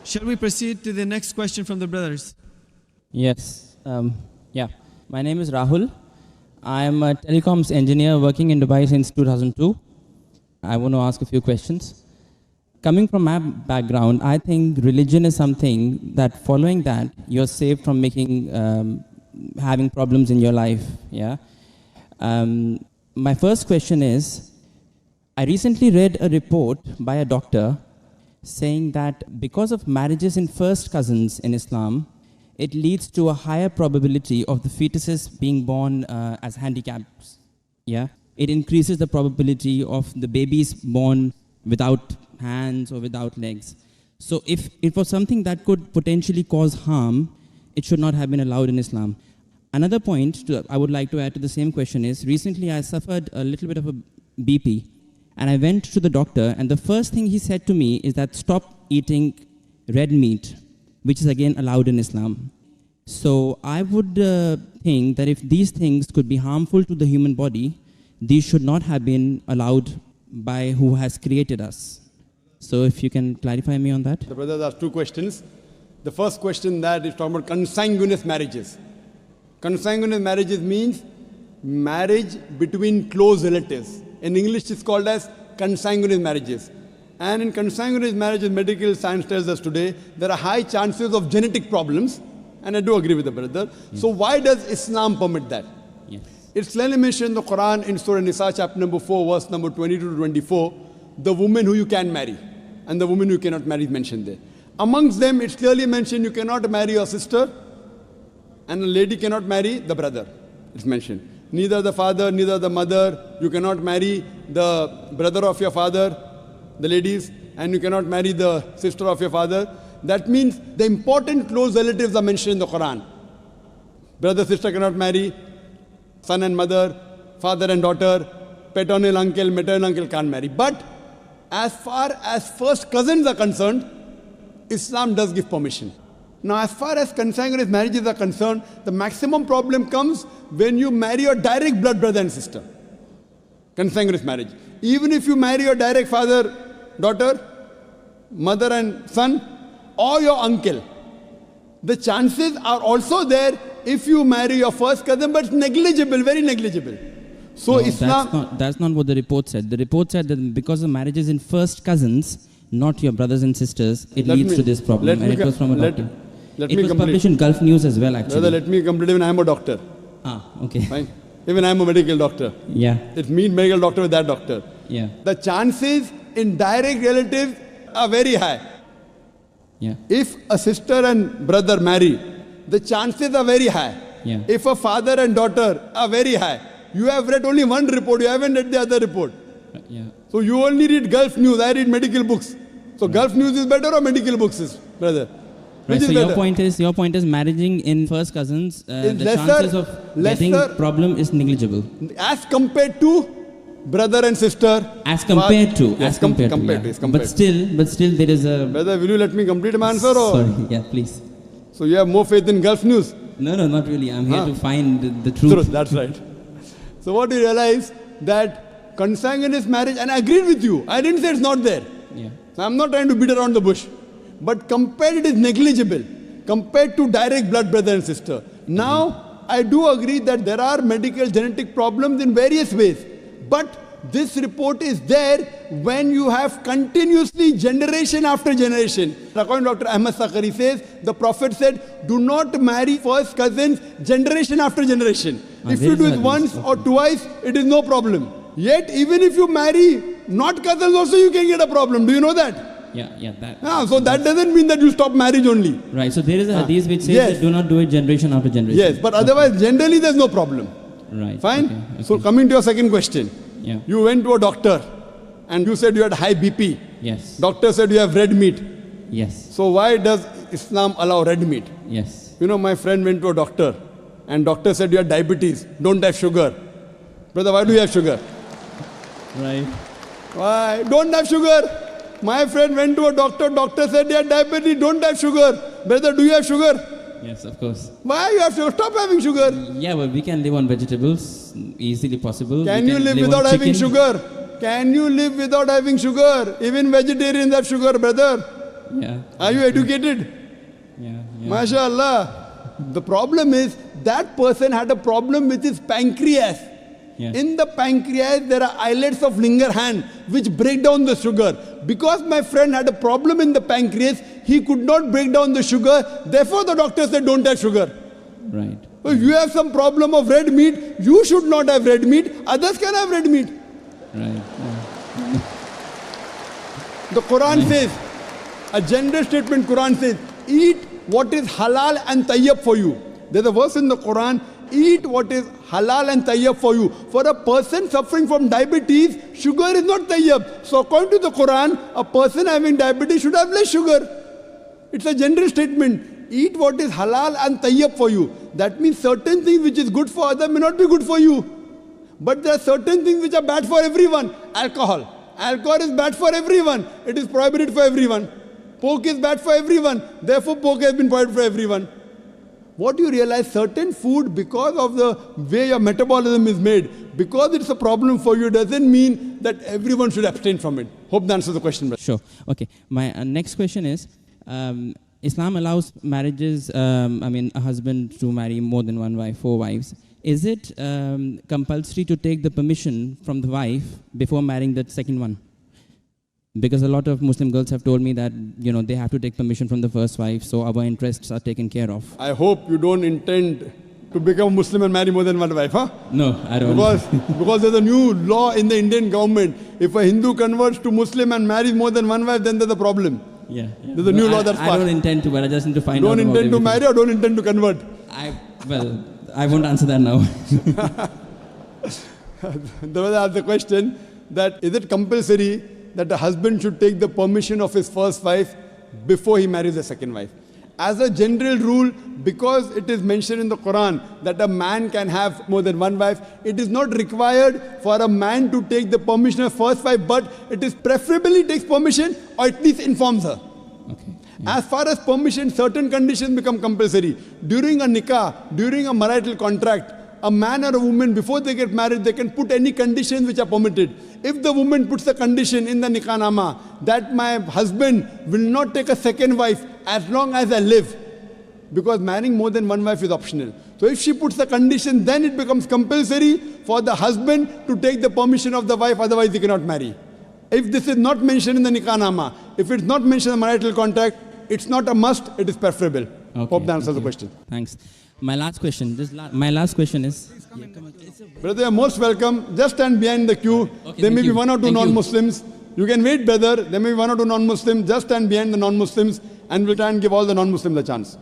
Shall we proceed to the next question from the brothers? Yes. Yeah. My name is Rahul. I am a telecoms engineer working in Dubai since 2002. I want to ask a few questions. Coming from my background, I think religion is something that following that, you're saved from having problems in your life. Yeah. My first question is, I recently read a report by a doctor saying that because of marriages in first cousins in Islam, it leads to a higher probability of the fetuses being born as handicaps. Yeah, it increases the probability of the babies born without hands or without legs. So if it was something that could potentially cause harm, it should not have been allowed in Islam. Another point I would like to add to the same question is, recently I suffered a little bit of a BP, and I went to the doctor, and the first thing he said to me is that stop eating red meat, which is again allowed in Islam. So I would think that if these things could be harmful to the human body, these should not have been allowed by who has created us. So if you can clarify me on that. The brothers asked two questions. The first question that is talking about consanguineous marriages. Consanguineous marriages means marriage between close relatives. In English, it's called as consanguineous marriages. And in consanguineous marriages, medical science tells us today, there are high chances of genetic problems. And I do agree with the brother. Yes. So why does Islam permit that? Yes. It's clearly mentioned in the Quran in Surah Nisa, chapter number 4, verse number 22 to 24, the woman who you can marry and the woman who you cannot marry is mentioned there. Amongst them, it's clearly mentioned you cannot marry your sister and a lady cannot marry the brother. It's mentioned. Neither the father, neither the mother. You cannot marry the brother of your father, the ladies, and you cannot marry the sister of your father. That means the important close relatives are mentioned in the Quran. Brother, sister cannot marry, son and mother, father and daughter, paternal uncle, maternal uncle can't marry. But as far as first cousins are concerned, Islam does give permission. Now, as far as consanguineous marriages are concerned, the maximum problem comes when you marry your direct blood brother and sister. Consanguineous marriage. Even if you marry your direct father, daughter, mother and son, or your uncle, the chances are also there if you marry your first cousin, but it's negligible, very negligible. So no, Islam... That's not what the report said. The report said that because of marriages in first cousins, not your brothers and sisters, it leads to this problem. And it was from a doctor. It was published in Gulf News as well, actually. Brother, let me complete. Even I am a doctor. Ah, okay. Fine. Even I am a medical doctor. Yeah. It means medical doctor with that doctor. Yeah. The chances in direct relatives are very high. Yeah. If a sister and brother marry, the chances are very high. Yeah. If a father and daughter are very high. You have read only one report, you haven't read the other report. Yeah. So you only read Gulf News, I read medical books. So Gulf News is better or medical books is, brother? Right, so your point is marrying in first cousins, the chances of getting problem is negligible. As compared to brother and sister. As compared to. But still there is a... Brother, will you let me complete my answer? Or? Sorry, yeah, please. So you have more faith in Gulf News? No, not really. I'm here to find the truth. That's right. So what you realize that consanguineous marriage, and I agreed with you. I didn't say it's not there. Yeah. So I'm not trying to beat around the bush. But compared, it is negligible compared to direct blood brother and sister. Now, I do agree that there are medical genetic problems in various ways. But this report is there when you have continuously generation after generation. According to Dr. Ahmad Sakari says, the Prophet said, do not marry first cousins generation after generation. If you do it once or twice, it is no problem. Yet, even if you marry not cousins also, you can get a problem. Do you know that? Yeah. So that doesn't mean that you stop marriage only. Right. So there is a hadith which says that do not do it generation after generation. Yes, but otherwise generally there's no problem. Right. Fine. Okay. So coming to your second question. Yeah. You went to a doctor and you said you had high BP. Yes. Doctor said you have red meat. Yes. So why does Islam allow red meat? Yes. You know, my friend went to a doctor and doctor said you have diabetes, don't have sugar. Brother, why do you have sugar? Right. Why? Don't have sugar. My friend went to a doctor, doctor said you have diabetes, don't have sugar. Brother, do you have sugar? Yes, of course. Why you have sugar? Stop having sugar. Yeah, but we can live on vegetables, easily possible. Can you live without having sugar? Can you live without having sugar? Even vegetarians have sugar, brother. Yeah. Are you educated? Yeah. MashaAllah. The problem is that person had a problem with his pancreas. Yeah. In the pancreas, there are islets of Langerhans which break down the sugar. Because my friend had a problem in the pancreas, he could not break down the sugar. Therefore, the doctor said, don't have sugar. Right. If you have some problem of red meat, you should not have red meat. Others can have red meat. Right. Yeah. The Quran says, a general statement Quran says, eat what is halal and tayyib for you. There's a verse in the Quran, eat what is halal and tayyib for you. For a person suffering from diabetes, sugar is not tayyib. So according to the Quran, a person having diabetes should have less sugar. It's a general statement. Eat what is halal and tayyib for you. That means certain things which is good for others may not be good for you. But there are certain things which are bad for everyone. Alcohol. Alcohol is bad for everyone. It is prohibited for everyone. Pork is bad for everyone. Therefore, pork has been prohibited for everyone. What you realize, certain food, because of the way your metabolism is made, because it's a problem for you, doesn't mean that everyone should abstain from it. Hope that answers the question, brother. Sure. Okay. My next question is, Islam allows marriages, a husband to marry more than one wife, 4 wives. Is it compulsory to take the permission from the wife before marrying the second one? Because a lot of Muslim girls have told me that, they have to take permission from the first wife, so our interests are taken care of. I hope you don't intend to become a Muslim and marry more than one wife, huh? No, I don't. Because there's a new law in the Indian government. If a Hindu converts to Muslim and marries more than one wife, then there's a problem. Yeah. There's a new law that's passed. I don't intend to, but I just need to find out. Don't intend to marry or don't intend to convert? I won't answer that now. The brother asked the question that is it compulsory that a husband should take the permission of his first wife before he marries the second wife? As a general rule, because it is mentioned in the Quran that a man can have more than one wife, it is not required for a man to take the permission of first wife, but it is preferably takes permission or at least informs her. Okay. Yeah. As far as permission, certain conditions become compulsory. During a nikah, during a marital contract, a man or a woman, before they get married, they can put any conditions which are permitted. If the woman puts a condition in the nikah nama that my husband will not take a second wife as long as I live, because marrying more than one wife is optional. So if she puts the condition, then it becomes compulsory for the husband to take the permission of the wife, otherwise he cannot marry. If this is not mentioned in the nikah nama, if it's not mentioned in the marital contract, it's not a must, it is preferable. Okay, Hope that answers the question. Thanks. My last question is... Brother, you're most welcome. Just stand behind the queue. Okay, There may be you. one or two Thank you. non-Muslims. You can wait, brother. There may be one or two non-Muslims. Just stand behind the non-Muslims and we'll try and give all the non-Muslims a chance.